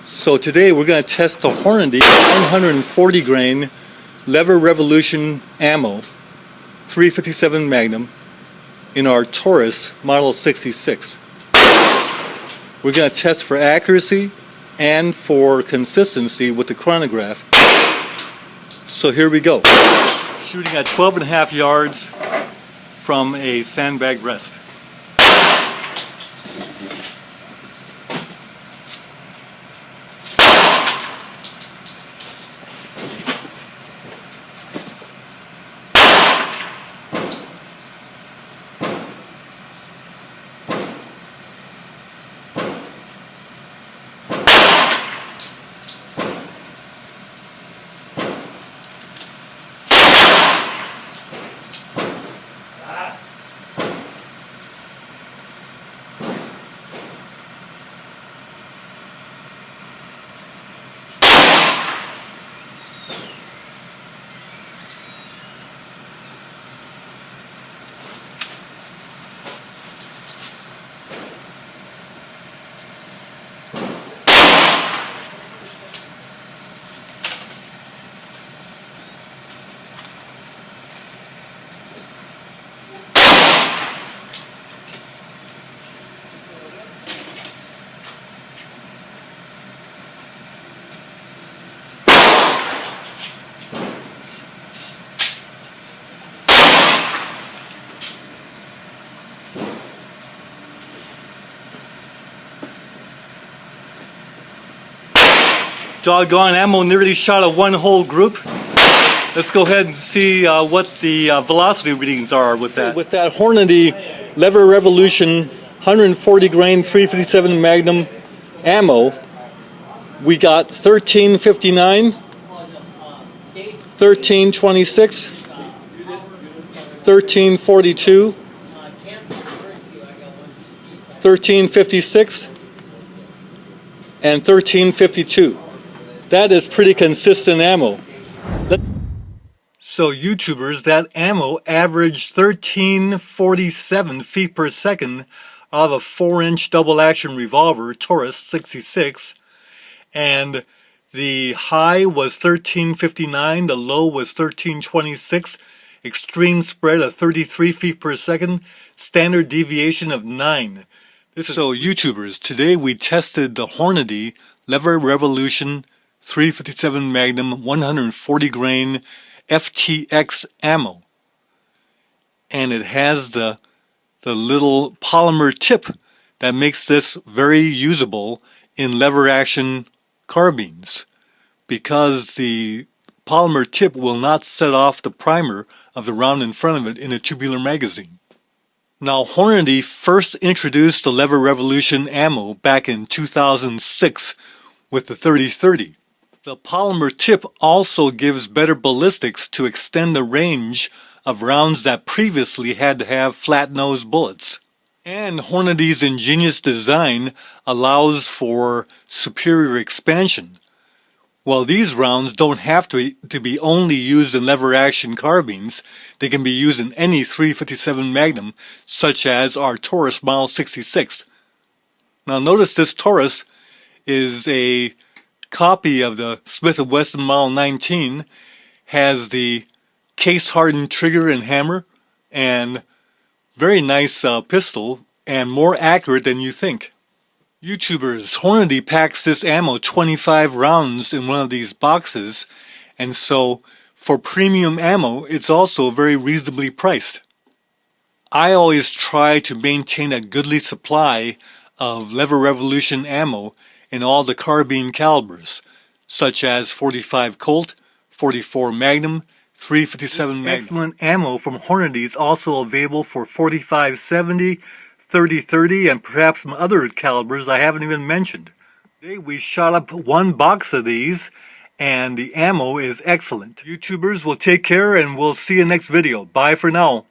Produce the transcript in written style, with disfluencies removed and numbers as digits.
So today we're going to test the Hornady 140 grain LeverRevolution ammo 357 Magnum in our Taurus Model 66. We're going to test for accuracy and for consistency with the chronograph. So here we go. Shooting at 12.5 yards from a sandbag rest. Doggone, ammo nearly shot at one whole group. Let's go ahead and see what the velocity readings are with that. With that Hornady LeverRevolution 140 grain 357 Magnum ammo, we got 1359, 1326, 1342, 1356, and 1352. That is pretty consistent ammo. So YouTubers, that ammo averaged 1347 feet per second out of a 4-inch double action revolver, Taurus 66, and the high was 1359, the low was 1326, extreme spread of 33 feet per second, standard deviation of 9. So YouTubers, today we tested the Hornady LeverRevolution 357 Magnum 140 grain FTX ammo, and it has the little polymer tip that makes this very usable in lever action carbines, because the polymer tip will not set off the primer of the round in front of it in a tubular magazine. Now, Hornady first introduced the LeverRevolution ammo back in 2006 with the 3030. The polymer tip also gives better ballistics to extend the range of rounds that previously had to have flat-nosed bullets. And Hornady's ingenious design allows for superior expansion. While these rounds don't have to be only used in lever-action carbines, they can be used in any 357 Magnum, such as our Taurus Model 66. Now notice this Taurus is a copy of the Smith & Wesson Model 19, has the case-hardened trigger and hammer, and very nice pistol, and more accurate than you think. YouTubers, Hornady packs this ammo 25 rounds in one of these boxes, and so for premium ammo it's also very reasonably priced. I always try to maintain a goodly supply of LeverRevolution ammo in all the carbine calibers, such as 45 Colt, 44 Magnum, 357 Magnum. Excellent ammo from Hornady is also available for 4570, 3030, and perhaps some other calibers I haven't even mentioned. Today we shot up one box of these, and the ammo is excellent. YouTubers, will take care, and we'll see you next video. Bye for now.